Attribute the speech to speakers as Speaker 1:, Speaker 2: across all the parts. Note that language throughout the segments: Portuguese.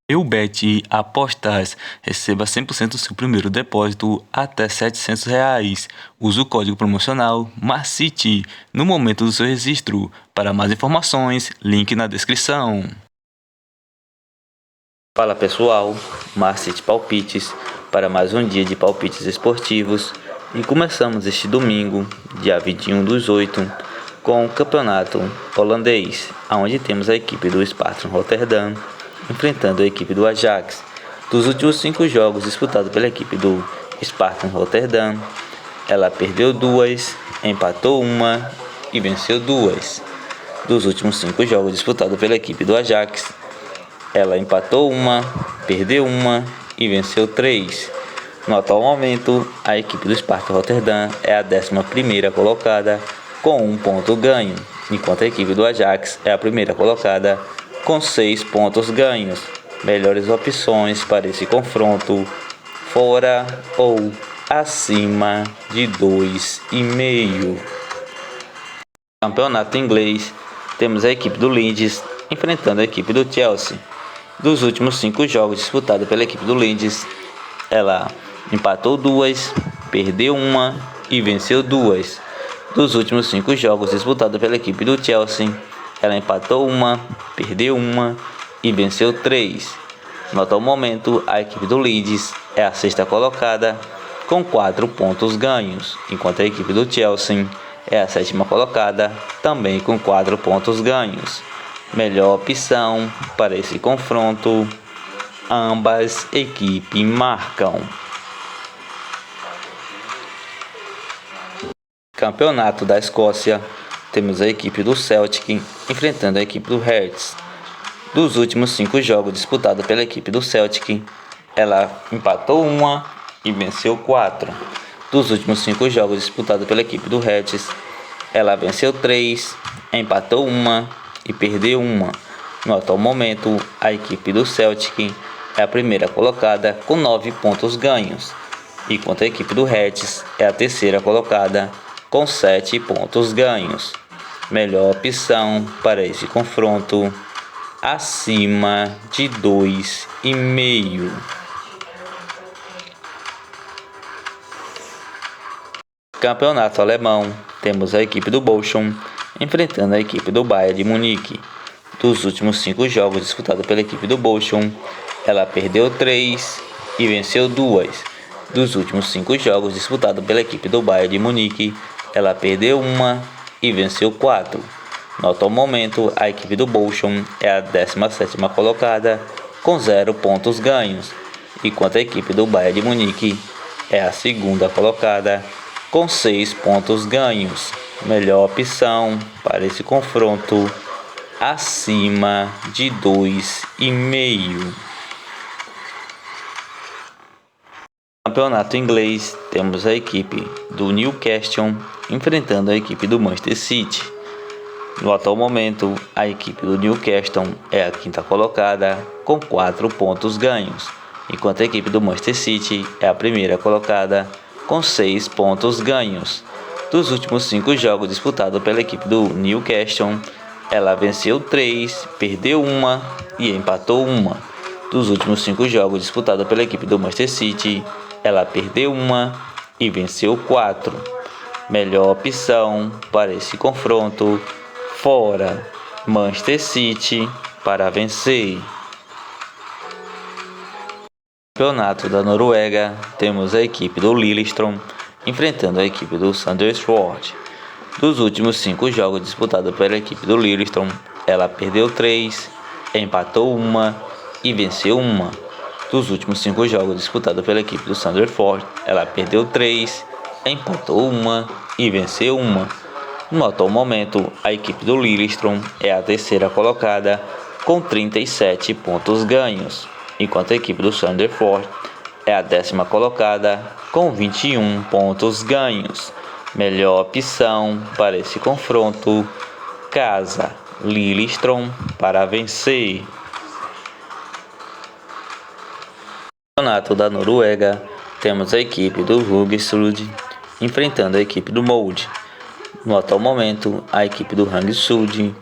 Speaker 1: Eubet Apostas. Receba 100% do seu primeiro depósito até R$ 700. Use o código promocional MARCITI no momento do seu registro. Para mais informações, link na descrição. Fala pessoal, MARCITI Palpites para mais um dia de palpites esportivos. E começamos este domingo, dia 21/8, com o campeonato holandês, onde temos a equipe do Sparta Rotterdam enfrentando a equipe do Ajax. Dos últimos 5 jogos disputados pela equipe do Sparta Rotterdam, ela perdeu 2, empatou 1 e venceu 2. Dos últimos 5 jogos disputados pela equipe do Ajax, ela empatou 1, perdeu 1 e venceu 3. No atual momento, a equipe do Sparta Rotterdam é a 11ª colocada com 1 ponto ganho, enquanto a equipe do Ajax é a primeira colocada com 6 pontos ganhos. Melhores opções para esse confronto: fora ou acima de 2,5. Campeonato inglês, temos a equipe do Leeds enfrentando a equipe do Chelsea. Dos últimos 5 jogos disputados pela equipe do Leeds, ela empatou 2, perdeu 1 e venceu 2. Dos últimos 5 jogos disputados pela equipe do Chelsea, ela empatou 1, perdeu 1 e venceu 3. No atual momento, a equipe do Leeds é a 6ª colocada com 4 pontos ganhos, enquanto a equipe do Chelsea é a 7ª colocada também com 4 pontos ganhos. Melhor opção para esse confronto: ambas equipes marcam. Campeonato da Escócia, temos a equipe do Celtic enfrentando a equipe do Hearts. Dos últimos 5 jogos disputados pela equipe do Celtic, ela empatou 1 e venceu 4. Dos últimos 5 jogos disputados pela equipe do Hearts, ela venceu 3, empatou 1 e perdeu 1. No atual momento, a equipe do Celtic é a primeira colocada com 9 pontos ganhos, enquanto a equipe do Hearts é a 3ª colocada com 7 pontos ganhos. Melhor opção para esse confronto: acima de 2,5. Campeonato alemão, temos a equipe do Bochum enfrentando a equipe do Bayern de Munique. Dos últimos 5 jogos disputados pela equipe do Bochum, ela perdeu 3 e venceu 2. Dos últimos 5 jogos disputados pela equipe do Bayern de Munique, ela perdeu 1 e venceu 4. No atual momento, a equipe do Bochum é a 17ª colocada com 0 pontos ganhos, enquanto a equipe do Bayern de Munique é a 2ª colocada com 6 pontos ganhos. Melhor opção para esse confronto: acima de 2,5. Campeonato inglês, temos a equipe do Newcastle enfrentando a equipe do Manchester City. No atual momento, a equipe do Newcastle é a 5ª colocada com 4 pontos ganhos, enquanto a equipe do Manchester City é a primeira colocada com 6 pontos ganhos. Dos últimos 5 jogos disputados pela equipe do Newcastle, ela venceu 3, perdeu 1 e empatou 1. Dos últimos 5 jogos disputados pela equipe do Manchester City, ela perdeu 1 e venceu 4. Melhor opção para esse confronto: fora, Manchester City para vencer. Campeonato da Noruega, temos a equipe do Lillestrøm enfrentando a equipe do Sandefjord. Dos últimos 5 jogos disputados pela equipe do Lillestrøm, ela perdeu 3, empatou 1 e venceu 1. Dos últimos 5 jogos disputados pela equipe do Sandefjord, ela perdeu 3, empatou 1 e venceu 1. No atual momento, a equipe do Lillestrøm é a 3ª colocada com 37 pontos ganhos, enquanto a equipe do Sandefjord é a 10ª colocada com 21 pontos ganhos. Melhor opção para esse confronto: casa, Lillestrøm para vencer. Campeonato da Noruega, temos a equipe do Haugesund enfrentando a equipe do Molde. No atual momento, a equipe do Haugesund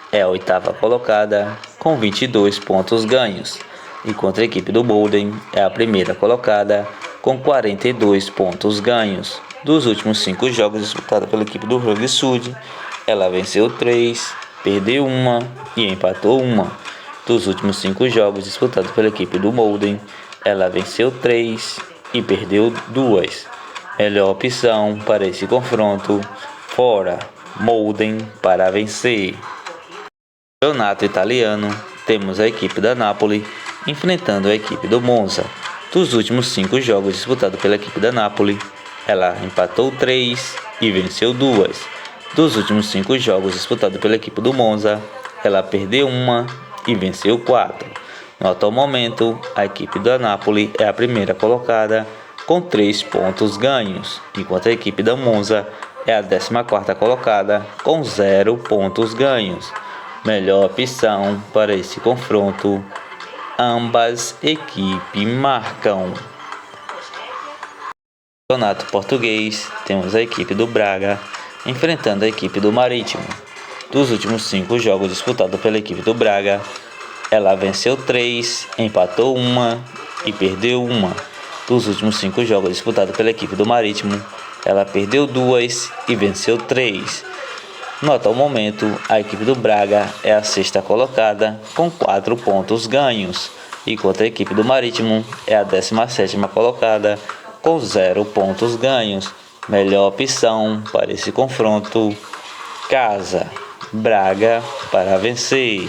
Speaker 1: é a 8ª colocada com 22 pontos ganhos, enquanto a equipe do Molden é a primeira colocada com 42 pontos ganhos. Dos últimos 5 jogos disputados pela equipe do Rio Grande do Sul, ela venceu 3, perdeu 1 e empatou 1. Dos últimos 5 jogos disputados pela equipe do Molden, ela venceu 3 e perdeu 2. Melhor opção para esse confronto: fora, Molden para vencer. No campeonato italiano, temos a equipe da Napoli enfrentando a equipe do Monza. Dos últimos 5 jogos disputados pela equipe da Napoli, ela empatou 3 e venceu 2. Dos últimos 5 jogos disputados pela equipe do Monza, ela perdeu 1 e venceu 4. No atual momento, a equipe da Napoli é a primeira colocada com 3 pontos ganhos, enquanto a equipe da Monza é a 14ª colocada com 0 pontos ganhos. Melhor opção para esse confronto: ambas equipes marcam. No campeonato português, temos a equipe do Braga enfrentando a equipe do Marítimo. Dos últimos 5 jogos disputados pela equipe do Braga, ela venceu 3, empatou 1 e perdeu 1. Dos últimos 5 jogos disputados pela equipe do Marítimo, ela perdeu 2 e venceu 3. No atual momento, a equipe do Braga é a 6ª colocada com 4 pontos ganhos, enquanto a equipe do Marítimo é a 17ª colocada com 0 pontos ganhos. Melhor opção para esse confronto: casa, Braga para vencer.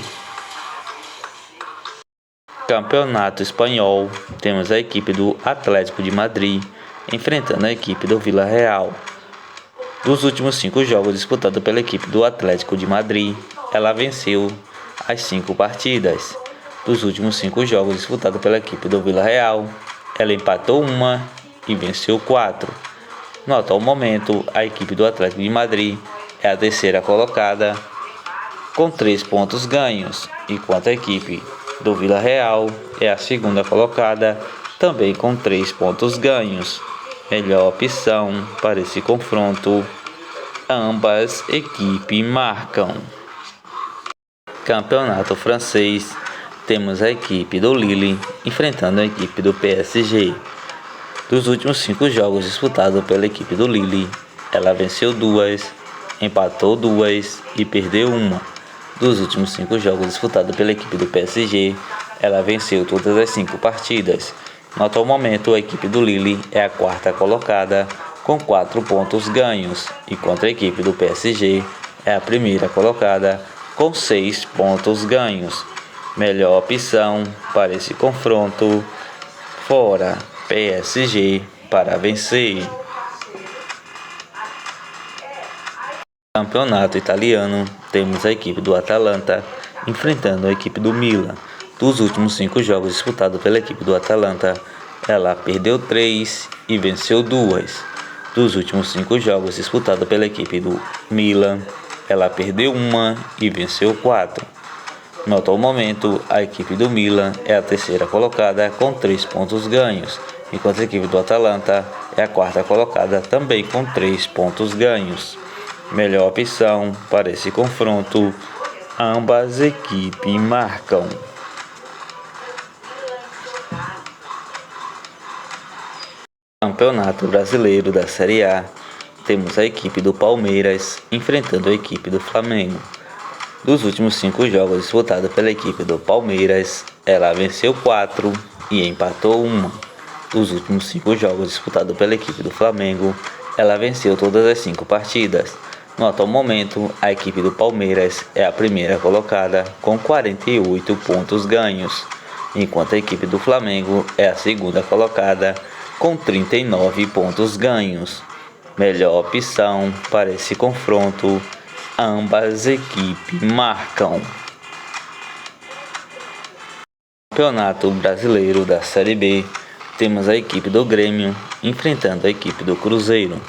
Speaker 1: Campeonato espanhol, temos a equipe do Atlético de Madrid enfrentando a equipe do Villarreal. Dos últimos 5 jogos disputados pela equipe do Atlético de Madrid, ela venceu as 5 partidas. Dos últimos 5 jogos disputados pela equipe do Villarreal, ela empatou 1 e venceu 4. No atual momento, a equipe do Atlético de Madrid é a 3ª colocada com 3 pontos ganhos, enquanto a equipe do Villarreal é a 2ª colocada também com 3 pontos ganhos. Melhor opção para esse confronto: ambas equipes marcam. Campeonato francês, temos a equipe do Lille enfrentando a equipe do PSG. Dos últimos 5 jogos disputados pela equipe do Lille, ela venceu 2, empatou 2 e perdeu 1. Dos últimos 5 jogos disputados pela equipe do PSG, ela venceu todas as 5 partidas. No atual momento, a equipe do Lille é a 4ª colocada com 4 pontos ganhos, enquanto a equipe do PSG é a 1ª colocada com 6 pontos ganhos. Melhor opção para esse confronto: fora, PSG para vencer. Campeonato italiano, temos a equipe do Atalanta enfrentando a equipe do Milan. Dos últimos 5 jogos disputados pela equipe do Atalanta, ela perdeu 3 e venceu 2. Dos últimos 5 jogos disputados pela equipe do Milan, ela perdeu 1 e venceu 4. No atual momento, a equipe do Milan é a 3ª colocada com 3 pontos ganhos, enquanto a equipe do Atalanta é a 4ª colocada também com 3 pontos ganhos. Melhor opção para esse confronto: ambas equipes marcam. Campeonato Brasileiro da Série A, temos a equipe do Palmeiras enfrentando a equipe do Flamengo. Dos últimos 5 jogos disputados pela equipe do Palmeiras, ela venceu 4 e empatou 1. Dos últimos 5 jogos disputados pela equipe do Flamengo, ela venceu todas as 5 partidas. No atual momento, a equipe do Palmeiras é a 1ª colocada com 48 pontos ganhos, enquanto a equipe do Flamengo é a 2ª colocada com 39 pontos ganhos. Melhor opção para esse confronto: ambas equipes marcam. Campeonato Brasileiro da Série B, temos a equipe do Grêmio enfrentando a equipe do Cruzeiro.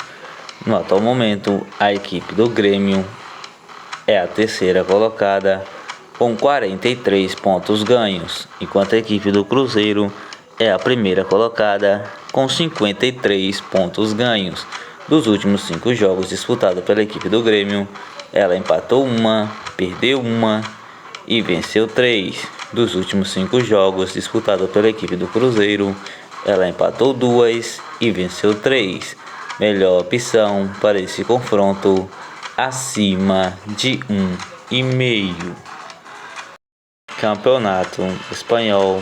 Speaker 1: No atual momento, a equipe do Grêmio é a 3ª colocada com 43 pontos ganhos, enquanto a equipe do Cruzeiro é a 1ª colocada com 53 pontos ganhos. Dos últimos 5 jogos disputados pela equipe do Grêmio, ela empatou 1, perdeu 1 e venceu 3. Dos últimos 5 jogos disputados pela equipe do Cruzeiro, ela empatou 2 e venceu 3. Melhor opção para esse confronto, acima de 1,5. Campeonato Espanhol,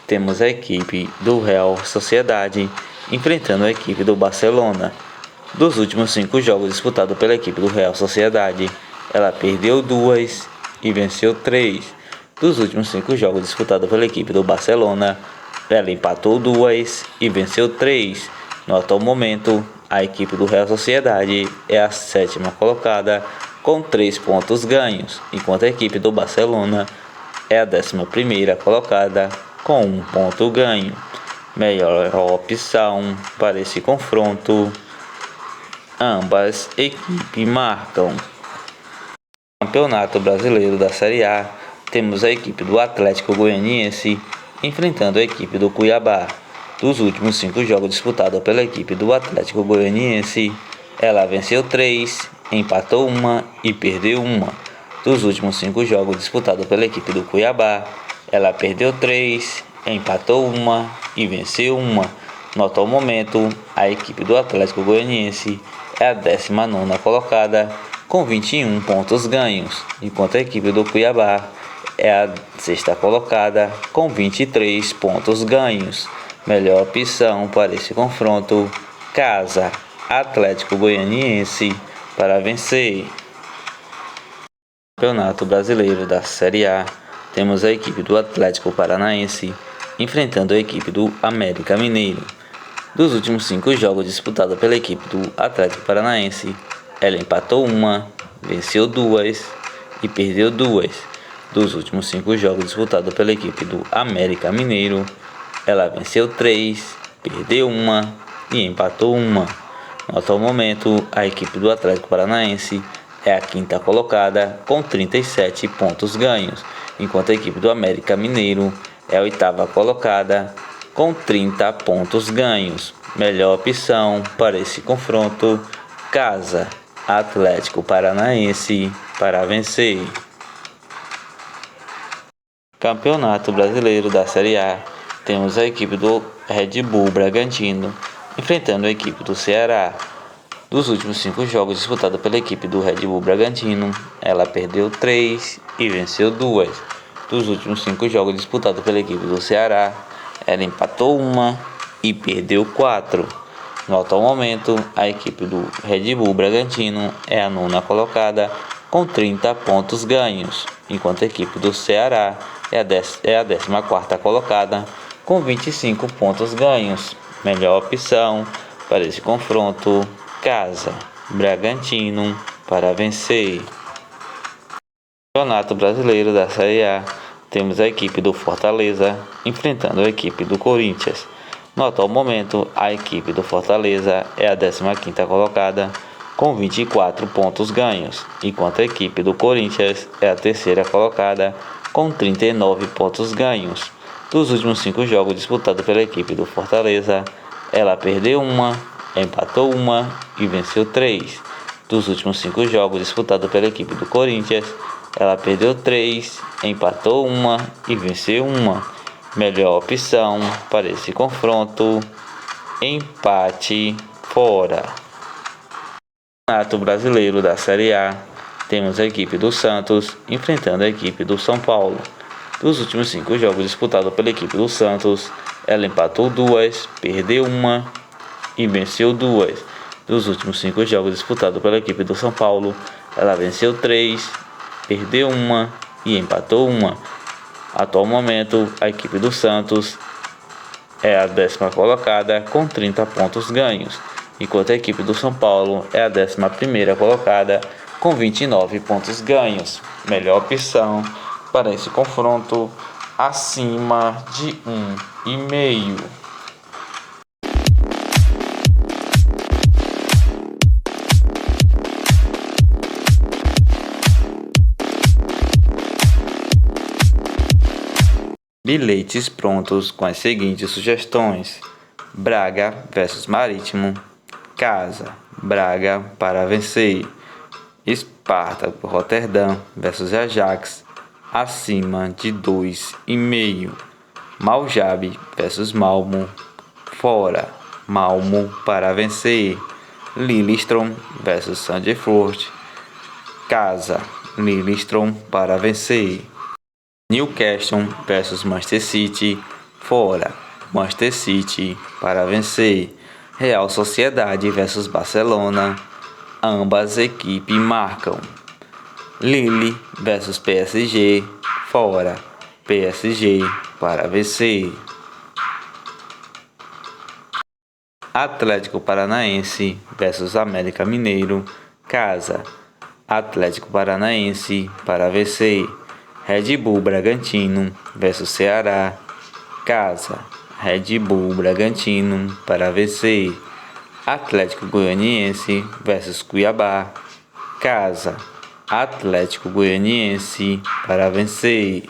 Speaker 1: temos a equipe do Real Sociedade enfrentando a equipe do Barcelona. Dos últimos 5 jogos disputados pela equipe do Real Sociedade, ela perdeu 2 e venceu 3. Dos últimos 5 jogos disputados pela equipe do Barcelona, ela empatou 2 e venceu 3. No atual momento, a equipe do Real Sociedade é a 7ª colocada com 3 pontos ganhos, enquanto a equipe do Barcelona é a 11ª colocada com 1 ponto ganho. Melhor opção para esse confronto, ambas equipes marcam. Campeonato Brasileiro da Série A, temos a equipe do Atlético Goianiense enfrentando a equipe do Cuiabá. Dos últimos 5 jogos disputados pela equipe do Atlético Goianiense, ela venceu 3, empatou 1 e perdeu 1. Dos últimos 5 jogos disputados pela equipe do Cuiabá, ela perdeu 3, empatou 1 e venceu 1. No atual momento, a equipe do Atlético Goianiense é a 19ª colocada com 21 pontos ganhos, enquanto a equipe do Cuiabá é a 6ª colocada com 23 pontos ganhos. Melhor opção para esse confronto, casa, Atlético Goianiense para vencer. Campeonato Brasileiro da Série A, temos a equipe do Atlético Paranaense enfrentando a equipe do América Mineiro. Dos últimos 5 jogos disputados pela equipe do Atlético Paranaense, ela empatou 1, venceu 2 e perdeu 2. Dos últimos 5 jogos disputados pela equipe do América Mineiro, ela venceu 3, perdeu 1 e empatou 1. No atual momento, a equipe do Atlético Paranaense é a 5ª colocada com 37 pontos ganhos, enquanto a equipe do América Mineiro é a 8ª colocada com 30 pontos ganhos. Melhor opção para esse confronto, casa, Atlético Paranaense para vencer. Campeonato Brasileiro da Série A, temos a equipe do Red Bull Bragantino enfrentando a equipe do Ceará. Dos últimos 5 jogos disputados pela equipe do Red Bull Bragantino, ela perdeu 3 e venceu 2. Dos últimos 5 jogos disputados pela equipe do Ceará, ela empatou 1 e perdeu 4. No atual momento, a equipe do Red Bull Bragantino é a 9ª colocada com 30 pontos ganhos, enquanto a equipe do Ceará é a 14ª colocada com 25 pontos ganhos. Melhor opção para esse confronto, casa, Bragantino para vencer. Campeonato Brasileiro da Série A, temos a equipe do Fortaleza enfrentando a equipe do Corinthians. No atual momento, a equipe do Fortaleza é a 15ª colocada com 24 pontos ganhos, enquanto a equipe do Corinthians é a 3ª colocada com 39 pontos ganhos. Dos últimos 5 jogos disputados pela equipe do Fortaleza, ela perdeu 1, empatou 1 e venceu 3. Dos últimos 5 jogos disputados pela equipe do Corinthians, ela perdeu 3, empatou 1 e venceu 1. Melhor opção para esse confronto, empate fora. Campeonato Brasileiro da Série A, temos a equipe do Santos enfrentando a equipe do São Paulo. Dos últimos 5 jogos disputados pela equipe do Santos, ela empatou 2, perdeu 1 e venceu 2. Dos últimos 5 jogos disputados pela equipe do São Paulo, ela venceu 3, perdeu 1 e empatou 1. Atual momento, a equipe do Santos é a 10ª colocada com 30 pontos ganhos, enquanto a equipe do São Paulo é a 11ª colocada com 29 pontos ganhos. Melhor opção para esse confronto, acima de 1,5. Bilhetes prontos com as seguintes sugestões: Braga versus Marítimo, casa, Braga para vencer. Spartak Roterdã versus Ajax, acima de 2,5. Maljabe versus Malmo, fora. Malmo para vencer. Lillestrøm versus Sandefjord, casa. Lillestrøm para vencer. Newcastle versus Manchester City, fora. Manchester City para vencer. Real Sociedade versus Barcelona, ambas equipes marcam. Lille versus PSG, fora. PSG para vencer. Atlético Paranaense versus América Mineiro, casa. Atlético Paranaense para vencer. Red Bull Bragantino versus Ceará, casa. Red Bull Bragantino para vencer. Atlético Goianiense versus Cuiabá, casa. Atlético Goianiense para vencer.